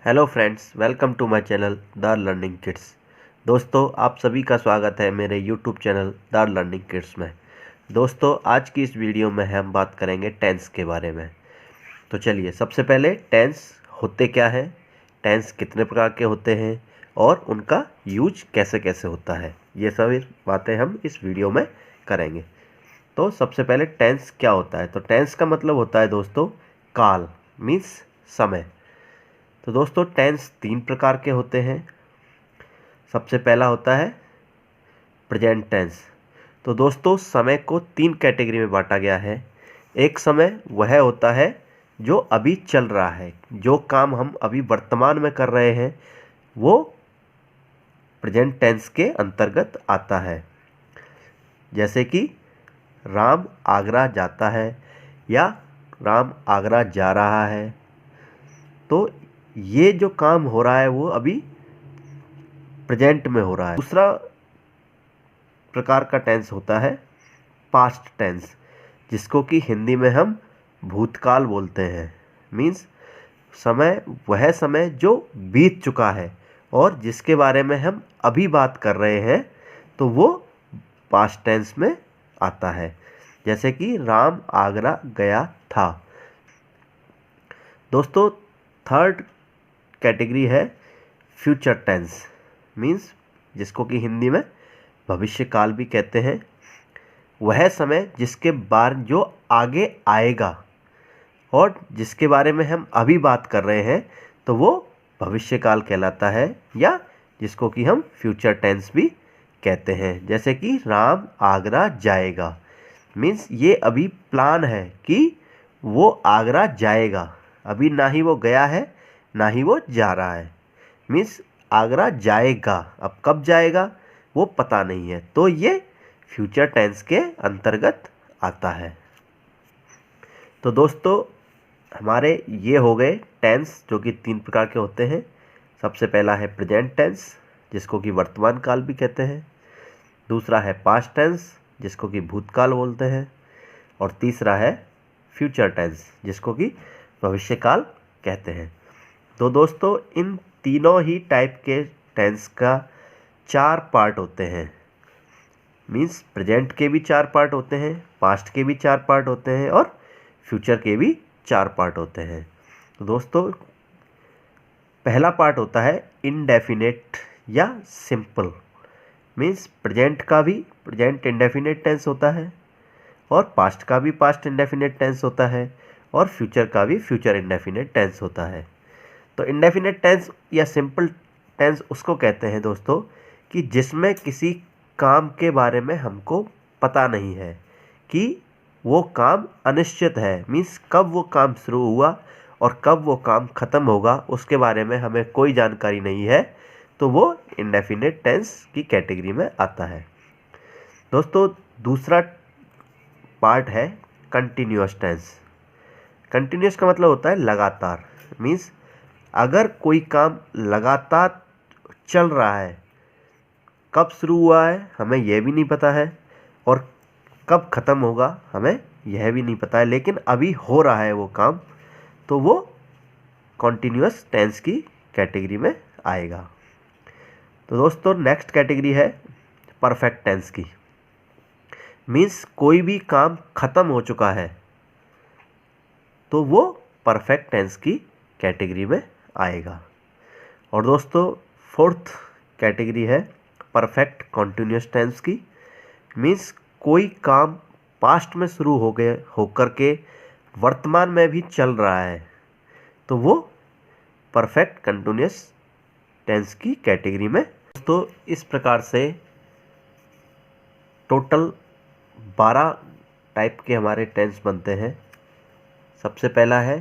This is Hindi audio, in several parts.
Hello friends, welcome to my channel the learning kids. दोस्तों, आप सभी का स्वागत है मेरे YouTube channel the learning kids में। दोस्तों, आज की इस वीडियो में हम बात करेंगे टेंस के बारे में। तो चलिए, सबसे पहले टेंस होते क्या है, टेंस कितने प्रकार के होते हैं और उनका यूज कैसे कैसे होता है, ये सभी बातें हम इस वीडियो में करेंगे। तो सबसे पहले टेंस क्या होता है। तो टेंस का मतलब होता है दोस्तों काल, मीन्स समय। तो दोस्तों, टेंस 3 प्रकार के होते हैं। सबसे पहला होता है प्रेजेंट टेंस। तो दोस्तों, समय को 3 कैटेगरी में बांटा गया है। एक समय वह होता है जो अभी चल रहा है, जो काम हम अभी वर्तमान में कर रहे हैं, वो प्रेजेंट टेंस के अंतर्गत आता है। जैसे कि राम आगरा जाता है या राम आगरा जा रहा है। तो ये जो काम हो रहा है वो अभी प्रेजेंट में हो रहा है। दूसरा प्रकार का टेंस होता है पास्ट टेंस, जिसको कि हिंदी में हम भूतकाल बोलते हैं। मीन्स समय वह समय जो बीत चुका है और जिसके बारे में हम अभी बात कर रहे हैं, तो वो पास्ट टेंस में आता है। जैसे कि राम आगरा गया था। दोस्तों, थर्ड कैटेगरी है फ्यूचर टेंस, मीन्स जिसको कि हिंदी में भविष्य काल भी कहते हैं। वह समय जिसके बाद जो आगे आएगा और जिसके बारे में हम अभी बात कर रहे हैं, तो वो भविष्य काल कहलाता है, या जिसको कि हम फ्यूचर टेंस भी कहते हैं। जैसे कि राम आगरा जाएगा, मीन्स ये अभी प्लान है कि वो आगरा जाएगा। अभी ना ही वो गया है ना ही वो जा रहा है। मीन्स आगरा जाएगा, अब कब जाएगा वो पता नहीं है। तो ये फ्यूचर टेंस के अंतर्गत आता है। तो दोस्तों, हमारे ये हो गए टेंस जो कि 3 प्रकार के होते हैं। सबसे पहला है प्रेजेंट टेंस, जिसको कि वर्तमान काल भी कहते हैं। दूसरा है पास्ट टेंस, जिसको कि भूतकाल बोलते हैं। और तीसरा है फ्यूचर टेंस, जिसको कि भविष्य काल कहते हैं। तो दोस्तों, इन तीनों ही टाइप के टेंस का 4 पार्ट होते हैं। मीन्स प्रेजेंट के भी 4 पार्ट होते हैं, पास्ट के भी 4 पार्ट होते हैं और फ्यूचर के भी 4 पार्ट होते हैं। तो दोस्तों, पहला पार्ट होता है इनडेफिनेट या सिंपल। मीन्स प्रेजेंट का भी प्रेजेंट इंडेफिनेट टेंस होता है और पास्ट का भी पास्ट इंडेफिनेट टेंस होता है और फ्यूचर का भी फ्यूचर इंडेफिनेट टेंस होता है। तो इंडेफिनेट टेंस या सिंपल टेंस उसको कहते हैं दोस्तों कि जिसमें किसी काम के बारे में हमको पता नहीं है, कि वो काम अनिश्चित है। मीन्स कब वो काम शुरू हुआ और कब वो काम ख़त्म होगा, उसके बारे में हमें कोई जानकारी नहीं है। तो वो इंडेफिनेट टेंस की कैटेगरी में आता है। दोस्तों, दूसरा पार्ट है कंटिन्यूअस टेंस। कंटिन्यूअस का मतलब होता है लगातार। मीन्स अगर कोई काम लगातार चल रहा है, कब शुरू हुआ है हमें यह भी नहीं पता है और कब ख़त्म होगा हमें यह भी नहीं पता है, लेकिन अभी हो रहा है वो काम, तो वो कॉन्टिन्यूअस टेंस की कैटेगरी में आएगा। तो दोस्तों, नेक्स्ट कैटेगरी है परफेक्ट टेंस की। मीन्स कोई भी काम ख़त्म हो चुका है तो वो परफेक्ट टेंस की कैटेगरी में आएगा। और दोस्तों, फोर्थ कैटेगरी है परफेक्ट कॉन्टिन्यूअस टेंस की। मीन्स कोई काम पास्ट में शुरू हो गए होकर के वर्तमान में भी चल रहा है, तो वो परफेक्ट कंटिन्यूअस टेंस की कैटेगरी में। दोस्तों, इस प्रकार से टोटल 12 टाइप के हमारे टेंस बनते हैं। सबसे पहला है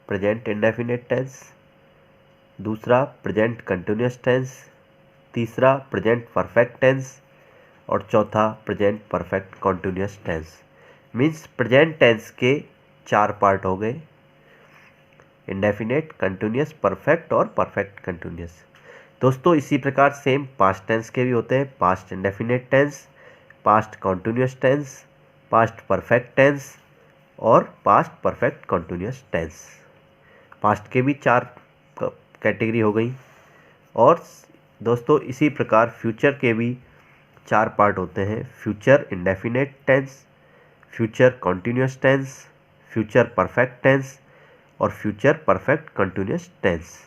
प्रेजेंट इंडेफिनिट टेंस, दूसरा प्रेजेंट कंटिन्यूअस टेंस, तीसरा प्रेजेंट परफेक्ट टेंस और चौथा present perfect continuous tense. Means present tense के 4 पार्ट हो गए, इंडेफिनेट, कंटिन्यूअस, परफेक्ट और परफेक्ट कंटिन्यूअस। दोस्तों, इसी प्रकार सेम पास्ट टेंस के भी होते हैं। Past indefinite tense, past continuous tense, past perfect tense और past perfect continuous tense. Past के भी 4 कैटेगरी हो गई। और दोस्तों इसी प्रकार फ्यूचर के भी 4 पार्ट होते हैं। Future indefinite tense, future continuous tense, future perfect tense और फ्यूचर परफेक्ट कंटिन्यूस टेंस।